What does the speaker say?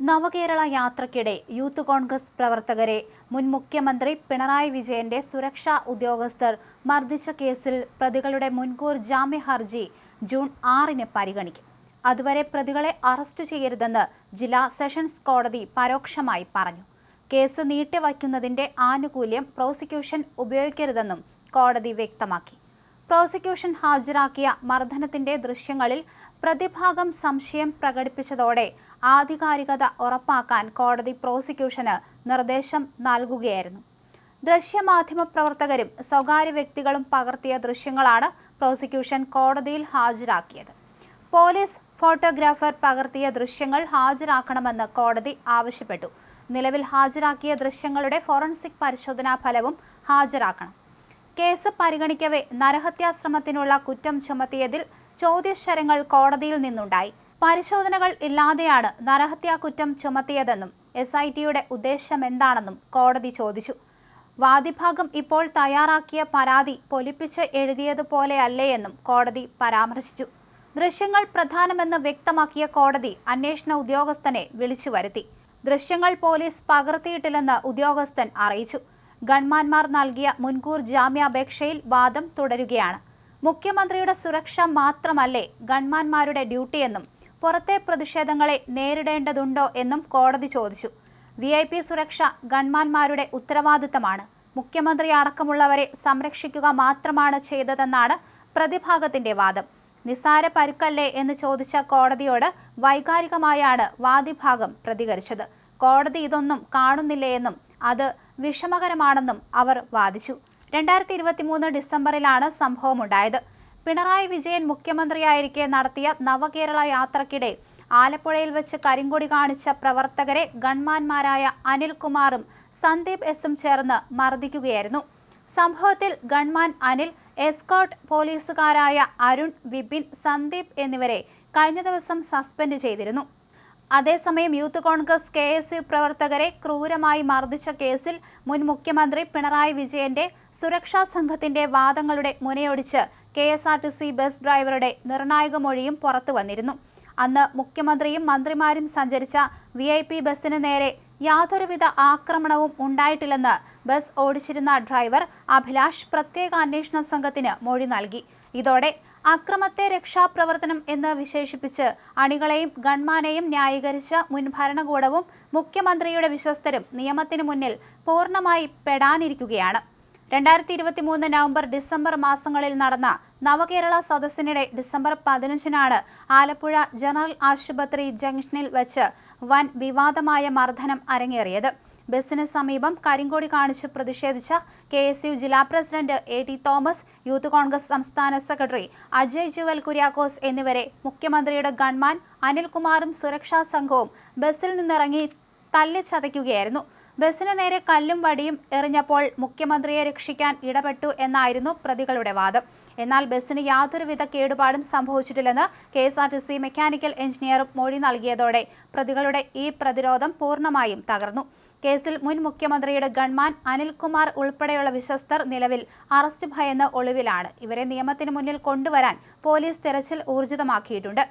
നവകേരള യാത്രയ്ക്കിടെ യൂത്ത് കോൺഗ്രസ് പ്രവർത്തകരെ മുൻ മുഖ്യമന്ത്രി പിണറായി വിജയന്റെ സുരക്ഷാ ഉദ്യോഗസ്ഥർ മർദ്ദിച്ച കേസിൽ പ്രതികളുടെ മുൻകൂർ ജാമ്യ ഹർജി ജൂൺ 6-ന് പരിഗണിക്കും. അതുവരെ പ്രതികളെ അറസ്റ്റ് ചെയ്യരുതെന്ന് ജില്ലാ സെഷൻസ് കോടതി പരോക്ഷമായി പറഞ്ഞു. കേസ് നീട്ടിവയ്ക്കുന്നതിന്റെ ആനുകൂല്യം പ്രോസിക്യൂഷൻ ഉപയോഗിക്കരുതെന്നും കോടതി വ്യക്തമാക്കി. പ്രോസിക്യൂഷൻ ഹാജരാക്കിയ മർദ്ദനത്തിന്റെ ദൃശ്യങ്ങളിൽ പ്രതിഭാഗം സംശയം പ്രകടിപ്പിച്ചതോടെ ആധികാരികത ഉറപ്പാക്കാൻ കോടതി പ്രോസിക്യൂഷന് നിർദ്ദേശം നൽകുകയായിരുന്നു. ദൃശ്യമാധ്യമ പ്രവർത്തകരും സ്വകാര്യ വ്യക്തികളും പകർത്തിയ ദൃശ്യങ്ങളാണ് പ്രോസിക്യൂഷൻ കോടതിയിൽ ഹാജരാക്കിയത്. പോലീസ് ഫോട്ടോഗ്രാഫർ പകർത്തിയ ദൃശ്യങ്ങൾ ഹാജരാക്കണമെന്ന് കോടതി ആവശ്യപ്പെട്ടു. നിലവിൽ ഹാജരാക്കിയ ദൃശ്യങ്ങളുടെ ഫോറൻസിക് പരിശോധനാ ഫലവും ഹാജരാക്കണം. കേസ് പരിഗണിക്കവേ നരഹത്യാശ്രമത്തിനുള്ള കുറ്റം ചുമത്തിയതിൽ ചോദ്യശരങ്ങൾ കോടതിയിൽ നിന്നുണ്ടായി. പരിശോധനകൾ ഇല്ലാതെയാണ് നരഹത്യാ കുറ്റം ചുമത്തിയതെന്നും SITയുടെ ഉദ്ദേശം എന്താണെന്നും കോടതി ചോദിച്ചു. വാദിഭാഗം ഇപ്പോൾ തയ്യാറാക്കിയ പരാതി പൊലിപ്പിച്ച് എഴുതിയതുപോലെയല്ലേയെന്നും കോടതി പരാമർശിച്ചു. ദൃശ്യങ്ങൾ പ്രധാനമെന്ന് വ്യക്തമാക്കിയ കോടതി അന്വേഷണ ഉദ്യോഗസ്ഥനെ വിളിച്ചു വരുത്തി. ദൃശ്യങ്ങൾ പോലീസ് പകർത്തിയിട്ടില്ലെന്ന് ഉദ്യോഗസ്ഥൻ അറിയിച്ചു. ഗൺമാന്മാർ നൽകിയ മുൻകൂർ ജാമ്യാപേക്ഷയിൽ വാദം തുടരുകയാണ്. മുഖ്യമന്ത്രിയുടെ സുരക്ഷ മാത്രമല്ലേ ഗൺമാന്മാരുടെ ഡ്യൂട്ടിയെന്നും പുറത്തെ പ്രതിഷേധങ്ങളെ നേരിടേണ്ടതുണ്ടോ എന്നും കോടതി ചോദിച്ചു. VIP സുരക്ഷ ഗൺമാന്മാരുടെ ഉത്തരവാദിത്തമാണ്. മുഖ്യമന്ത്രി അടക്കമുള്ളവരെ സംരക്ഷിക്കുക മാത്രമാണ് ചെയ്തതെന്നാണ് പ്രതിഭാഗത്തിന്റെ വാദം. നിസ്സാര പരുക്കല്ലേ എന്ന് ചോദിച്ച കോടതിയോട് വൈകാരികമായാണ് വാദിഭാഗം പ്രതികരിച്ചത്. കോടതി ഇതൊന്നും കാണുന്നില്ലേയെന്നും അത് വിഷമകരമാണെന്നും അവർ വാദിച്ചു. 2023 ഡിസംബറിലാണ് സംഭവമുണ്ടായത്. പിണറായി വിജയൻ മുഖ്യമന്ത്രിയായിരിക്കെ നടത്തിയ നവകേരള യാത്രയ്ക്കിടെ ആലപ്പുഴയിൽ വെച്ച് കരിങ്കൊടി കാണിച്ച പ്രവർത്തകരെ ഗൺമാന്മാരായ അനിൽകുമാറും സന്ദീപ് എസും ചേർന്ന് മർദ്ദിക്കുകയായിരുന്നു. സംഭവത്തിൽ ഗൺമാൻ അനിൽ, എസ്കോർട്ട് പോലീസുകാരായ അരുൺ, വിപിൻ, സന്ദീപ് എന്നിവരെ കഴിഞ്ഞ ദിവസം സസ്പെൻഡ് ചെയ്തിരുന്നു. അതേസമയം യൂത്ത് കോൺഗ്രസ് KSU പ്രവർത്തകരെ ക്രൂരമായി മർദ്ദിച്ച കേസിൽ മുൻ മുഖ്യമന്ത്രി പിണറായി വിജയന്റെ സുരക്ഷാ സംഘത്തിന്റെ വാദങ്ങളുടെ മുനയൊടിച്ച് KSRTC ബസ് ഡ്രൈവറുടെ നിർണായക മൊഴിയും പുറത്തു വന്നിരുന്നു. അന്ന് മുഖ്യമന്ത്രിയും മന്ത്രിമാരും സഞ്ചരിച്ച VIP ബസിന് നേരെ യാതൊരുവിധ ആക്രമണവും ഉണ്ടായിട്ടില്ലെന്ന് ബസ് ഓടിച്ചിരുന്ന ഡ്രൈവർ അഭിലാഷ് പ്രത്യേക അന്വേഷണ സംഘത്തിന് മൊഴി നൽകി. ഇതോടെ അക്രമത്തെ രക്ഷാപ്രവർത്തനം എന്ന് വിശേഷിപ്പിച്ച് അണികളെയും ഗൺമാനെയും ന്യായീകരിച്ച മുൻ ഭരണകൂടവും മുഖ്യമന്ത്രിയുടെ വിശ്വസ്തരും നിയമത്തിനു മുന്നിൽ പൂർണ്ണമായി പെടാനിരിക്കുകയാണ്. 2023 നവംബർ, ഡിസംബർ മാസങ്ങളിൽ നടന്ന നവകേരള സദസ്സിനിടെ ഡിസംബർ 15-നാണ് ആലപ്പുഴ ജനറൽ ആശുപത്രി ജംഗ്ഷനിൽ വെച്ച് വൻ വിവാദമായ മർദ്ദനം അരങ്ങേറിയത്. ബസിന് സമീപം കരിങ്കൊടി കാണിച്ച് പ്രതിഷേധിച്ച KSU ജില്ലാ president AT Thomas, youth Congress സംസ്ഥാന സെക്രട്ടറി അജയ് ജുവൽ കുര്യാക്കോസ് എന്നിവരെ മുഖ്യമന്ത്രിയുടെ ഗൺമാൻ അനിൽകുമാറും സുരക്ഷാ സംഘവും ബസിൽ നിന്നിറങ്ങി തല്ലിച്ചതയ്ക്കുകയായിരുന്നു. ബസിന് നേരെ കല്ലും വടിയും എറിഞ്ഞപ്പോൾ മുഖ്യമന്ത്രിയെ രക്ഷിക്കാൻ ഇടപെട്ടു എന്നായിരുന്നു പ്രതികളുടെ വാദം. എന്നാൽ ബസിന് യാതൊരുവിധ കേടുപാടും സംഭവിച്ചിട്ടില്ലെന്ന് KSRTC മെക്കാനിക്കൽ എഞ്ചിനീയറും മൊഴി നൽകിയതോടെ പ്രതികളുടെ ഈ പ്രതിരോധം പൂർണ്ണമായും തകർന്നു. കേസിൽ മുൻ മുഖ്യമന്ത്രിയുടെ ഗൺമാൻ അനിൽകുമാർ ഉൾപ്പെടെയുള്ള വിശ്വസ്തർ നിലവിൽ അറസ്റ്റ് ഭയന്ന് ഒളിവിലാണ്. ഇവരെ നിയമത്തിന് മുന്നിൽ കൊണ്ടുവരാൻ പോലീസ് തെരച്ചിൽ ഊർജിതമാക്കിയിട്ടുണ്ട്.